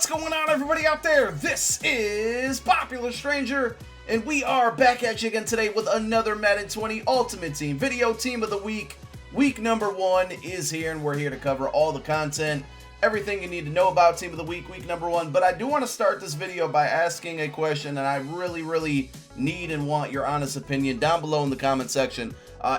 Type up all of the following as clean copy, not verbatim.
What's going on, everybody out there? This is Popular Stranger, and we are back at you again today with another Madden 20 Ultimate Team Video Team of the Week. Week number 1 is here, and we're here to cover all the content, everything you need to know about Team of the Week, week number 1. But I do want to start this video by asking a question, and I really need and want your honest opinion down below in the comment section.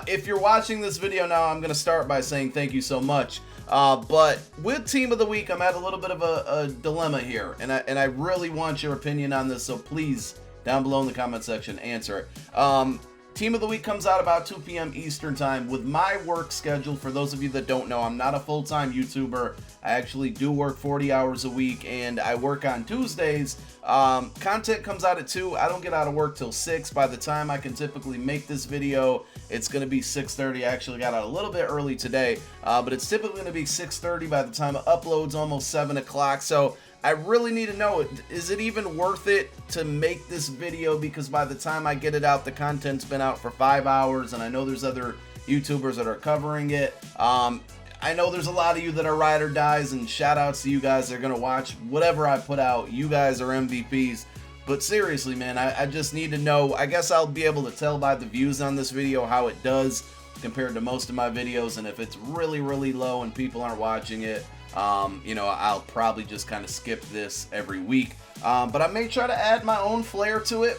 If you're watching this video now, I'm going to start by saying thank you so much. But with Team of the Week, I'm at a little bit of a dilemma here, and I really want your opinion on this, so please, down below in the comment section, answer it. Team of the Week comes out about 2 p.m. Eastern Time. With my work schedule, for those of you that don't know, I'm not a full-time YouTuber. I actually do work 40 hours a week, and I work on Tuesdays. Content comes out at 2. I don't get out of work till 6. By the time I can typically make this video, it's going to be 6:30. I actually got out a little bit early today, but it's typically going to be 6:30 by the time it uploads, almost 7 o'clock. So I really need to know, is it even worth it to make this video? Because by the time I get it out, the content's been out for 5 hours, and I know there's other YouTubers that are covering it. I know there's a lot of you that are ride or dies, and shout outs to you guys that are going to watch whatever I put out. You guys are MVPs. But seriously, man, I just need to know. I guess I'll be able to tell by the views on this video how it does compared to most of my videos, and if it's really low and people aren't watching it, you know, I'll probably just kind of skip this every week. But I may try to add my own flair to it,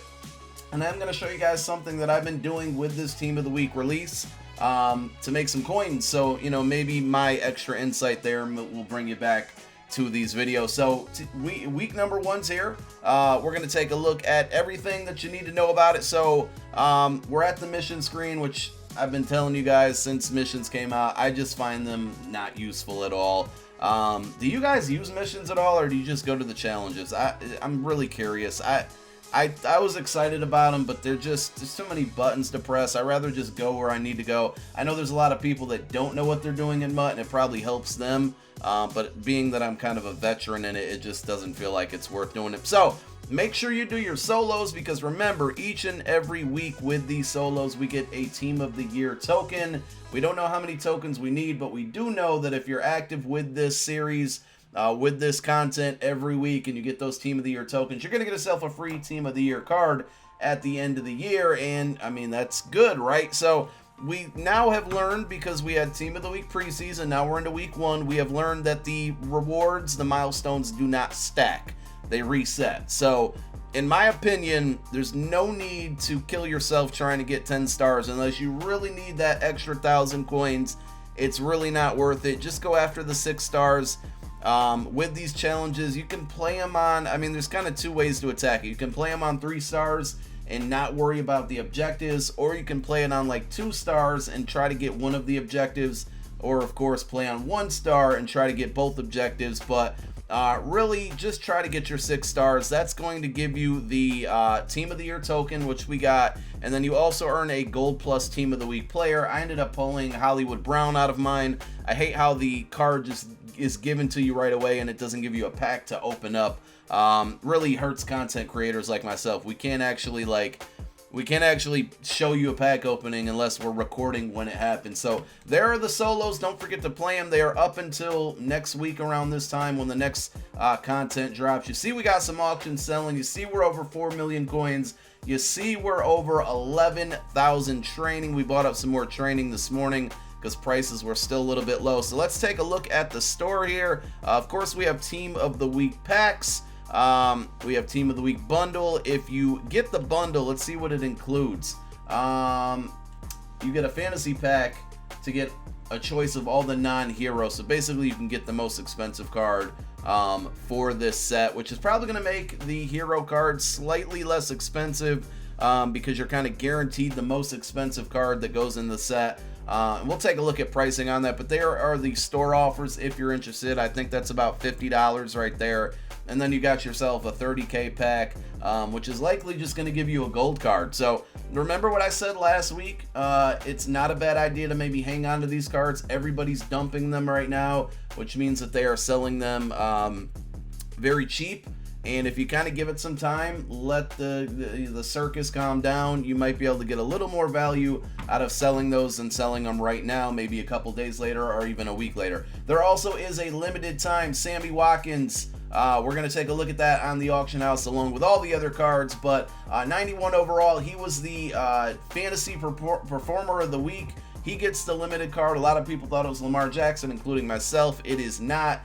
and I'm going to show you guys something that I've been doing with this Team of the Week release to make some coins. So, you know, maybe my extra insight there will bring you back to these videos. So week number 1's here. We're going to take a look at everything that you need to know about it. So we're at the mission screen, which I've been telling you guys since missions came out. I just find them not useful at all. Do you guys use missions at all, or do you just go to the challenges? I'm really curious. I was excited about them, but there's so many buttons to press. I'd rather just go where I need to go. I know there's a lot of people that don't know what they're doing in MUT, and it probably helps them. But being that I'm kind of a veteran in it, it just doesn't feel like it's worth doing it. So make sure you do your solos, because remember, each and every week with these solos, we get a Team of the Year token. We don't know how many tokens we need, but we do know that if you're active with this series, with this content every week, and you get those Team of the Year tokens, you're going to get yourself a free Team of the Year card at the end of the year. And I mean, that's good, right? So we now have learned, because we had Team of the Week preseason, now we're into week 1, we have learned that the rewards, the milestones, do not stack. They reset. So in my opinion, there's no need to kill yourself trying to get 10 stars unless you really need that extra 1,000 coins. It's really not worth it. Just go after the 6 stars. With these challenges, you can play them on, I mean, there's kind of 2 ways to attack it. You can play them on 3 stars and not worry about the objectives, or you can play it on like 2 stars and try to get one of the objectives, or of course play on 1 star and try to get both objectives. But really just try to get your 6 stars. That's going to give you the Team of the Year token, which we got, and then you also earn a Gold Plus Team of the Week player. I ended up pulling Hollywood Brown out of mine. I hate how the card just is given to you right away and it doesn't give you a pack to open up. Really hurts content creators like myself. We can't actually show you a pack opening unless we're recording when it happens. So there are the solos. Don't forget to play them. They are up until next week around this time when the next content drops. You see we got some auctions selling. You see we're over 4 million coins. You see we're over 11,000 training. We bought up some more training this morning because prices were still a little bit low. So let's take a look at the store here. Of course, we have Team of the Week packs. We have Team of the Week bundle. If you get the bundle, let's see what it includes. You get a fantasy pack to get a choice of all the non-heroes. So basically, you can get the most expensive card for this set, which is probably going to make the hero card slightly less expensive because you're kind of guaranteed the most expensive card that goes in the set. And we'll take a look at pricing on that, but there are the store offers if you're interested. I think that's about $50 right there. And then you got yourself a 30K pack, which is likely just going to give you a gold card. So remember what I said last week? It's not a bad idea to maybe hang on to these cards. Everybody's dumping them right now, which means that they are selling them very cheap. And if you kind of give it some time, let the circus calm down, you might be able to get a little more value out of selling those than selling them right now, maybe a couple days later or even a week later. There also is a limited time Sammy Watkins We're going to take a look at that on the auction house along with all the other cards. But 91 overall, he was the fantasy performer of the week. He gets the limited card. A lot of people thought it was Lamar Jackson, including myself. It is not.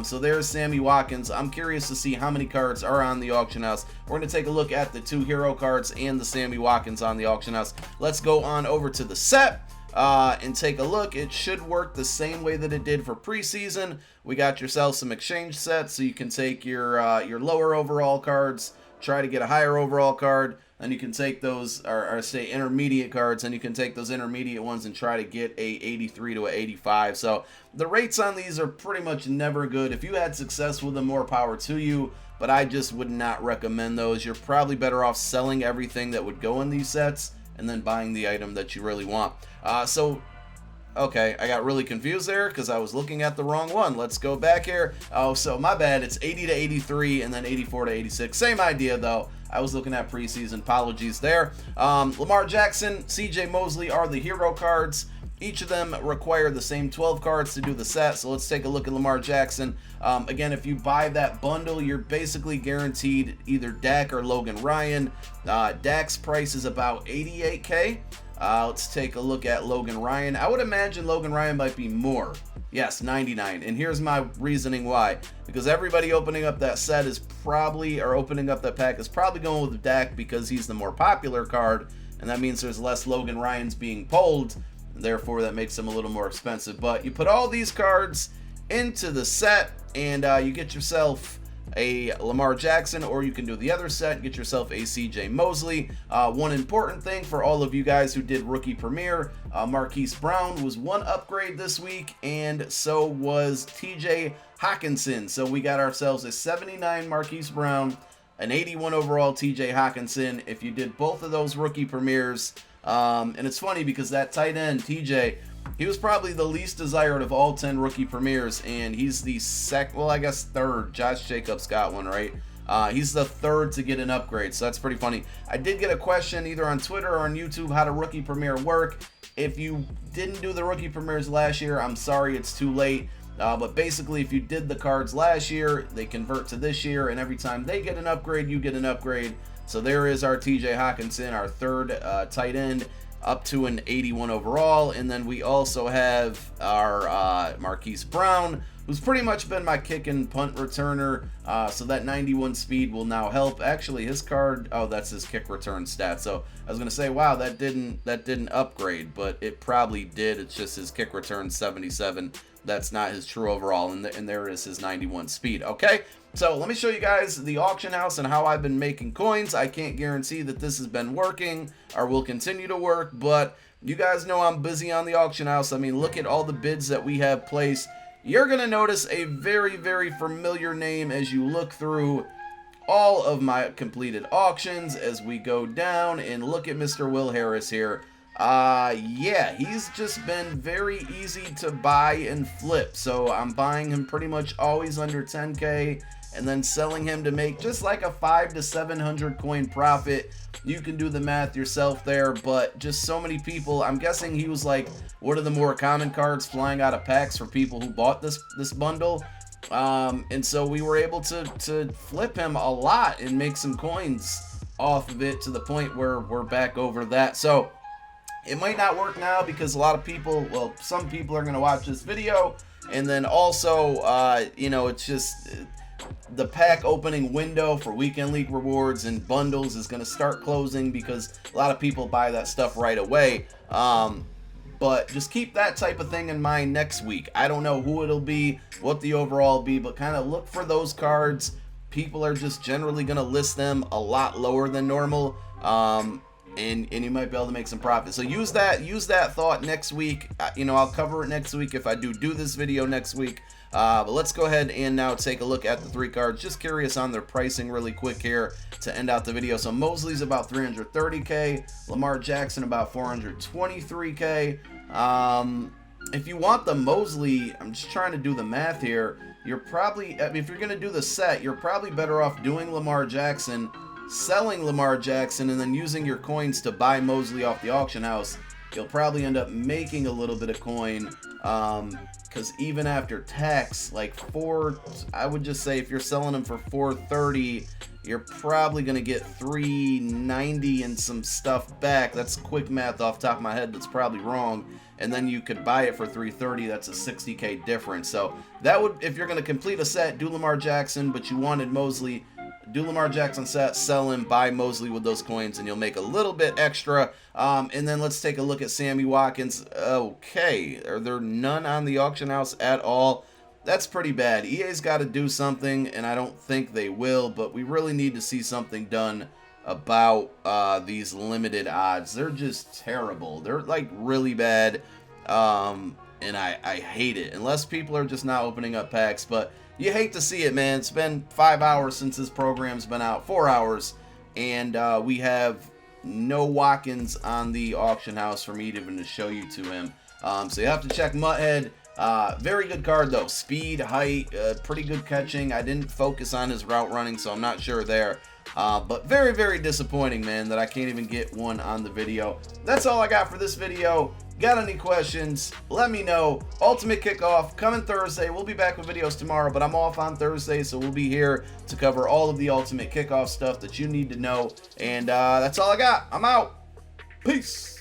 So there's Sammy Watkins. I'm curious to see how many cards are on the auction house. We're going to take a look at the 2 hero cards and the Sammy Watkins on the auction house. Let's go on over to the set and take a look. It should work the same way that it did for preseason. We got yourself some exchange sets, so you can take your lower overall cards, try to get a higher overall card. And you can take those, or say intermediate cards, and you can take those intermediate ones and try to get a 83 to a 85. So the rates on these are pretty much never good. If you had success with them, more power to you, but I just would not recommend those. You're probably better off selling everything that would go in these sets and then buying the item that you really want. Okay, I got really confused there because I was looking at the wrong one. Let's go back here. Oh, so my bad. It's 80 to 83 and then 84 to 86. Same idea, though. I was looking at preseason. Apologies there. Lamar Jackson, CJ Mosley are the hero cards. Each of them require the same 12 cards to do the set. So let's take a look at Lamar Jackson. Again, if you buy that bundle, you're basically guaranteed either Dak or Logan Ryan. Dak's price is about 88K. Let's take a look at Logan Ryan. I would imagine Logan Ryan might be more. Yes, 99. And here's my reasoning why. Because everybody opening up that set is probably, or opening up that pack is probably going with Dak because he's the more popular card. And that means there's less Logan Ryans being pulled. Therefore, that makes them a little more expensive. But you put all these cards into the set and you get yourself a Lamar Jackson, or you can do the other set, get yourself a CJ Mosley. One important thing for all of you guys who did Rookie Premier, Marquise Brown was one upgrade this week, and so was TJ Hawkinson. So we got ourselves a 79 Marquise Brown, an 81 overall TJ Hawkinson. If you did both of those Rookie Premiers, and it's funny because that tight end, TJ, he was probably the least desired of all 10 Rookie Premiers, and he's the third. Josh Jacobs got one, right? He's the third to get an upgrade, so that's pretty funny. I did get a question either on Twitter or on YouTube, how to Rookie Premier work. If you didn't do the Rookie Premiers last year, I'm sorry, it's too late. But basically, if you did the cards last year, they convert to this year, and every time they get an upgrade, you get an upgrade. So there is our TJ Hawkinson, our third tight end, up to an 81 overall. And then we also have our Marquise Brown, who's pretty much been my kick and punt returner. So that 91 speed will now help. Actually, his card, oh, that's his kick return stat. So I was gonna say, wow, that didn't upgrade, but it probably did. It's just his kick return 77. That's not his true overall, and there is his 91 speed. Okay, so let me show you guys the auction house and how I've been making coins. I can't guarantee that this has been working or will continue to work, but you guys know I'm busy on the auction house. I mean, look at all the bids that we have placed. You're gonna notice a very, very familiar name as you look through all of my completed auctions as we go down and look at Mr. Will Harris here. Yeah, he's just been very easy to buy and flip. So I'm buying him pretty much always under 10K and then selling him to make just like a 500 to 700 coin profit. You can do the math yourself there, but just so many people, I'm guessing he was like one of the more common cards flying out of packs for people who bought this bundle. And so we were able to flip him a lot and make some coins off of it to the point where we're back over that. So it might not work now because a lot of people, well, some people are going to watch this video, and then also, you know, it's just the pack opening window for weekend league rewards and bundles is going to start closing because a lot of people buy that stuff right away. But just keep that type of thing in mind next week. I don't know who it'll be, what the overall will be, but kind of look for those cards. People are just generally going to list them a lot lower than normal. And you might be able to make some profit. So use that thought next week. You know, I'll cover it next week if I do this video next week. But let's go ahead and now take a look at the 3 cards. Just curious on their pricing really quick here to end out the video. So Mosley's about 330K. Lamar Jackson about 423K. If you want the Mosley, I'm just trying to do the math here. You're probably, if you're going to do the set, you're probably better off doing Lamar Jackson, selling Lamar Jackson, and then using your coins to buy Mosley off the auction house you'll probably end up making a little bit of coin, because even after tax, like I would just say if you're selling them for 430, you're probably going to get 390 and some stuff back. That's quick math off the top of my head. That's probably wrong. And then you could buy it for 330. That's a 60K difference. So that would, if you're going to complete a set, do Lamar Jackson, but you wanted Mosley, do Lamar Jackson set, sell him, buy Mosley with those coins, and you'll make a little bit extra. And then let's take a look at Sammy Watkins. Okay, are there none on the auction house at all? That's pretty bad. EA's got to do something, and I don't think they will, but we really need to see something done about these limited odds. They're just terrible. They're like really bad, and I hate it, unless people are just not opening up packs. But you hate to see it, man. It's been 5 hours since this program's been out, 4 hours, and we have no Watkins on the auction house for me to even show you to him. So you have to check MUT. Very good card though. Speed, height, pretty good catching. I didn't focus on his route running, so I'm not sure there. But very, very disappointing, man, that I can't even get one on the video. That's all I got for this video. Got any questions? Let me know. Ultimate Kickoff coming Thursday. We'll be back with videos tomorrow, but I'm off on Thursday, so we'll be here to cover all of the Ultimate Kickoff stuff that you need to know. And that's all I got. I'm out. Peace.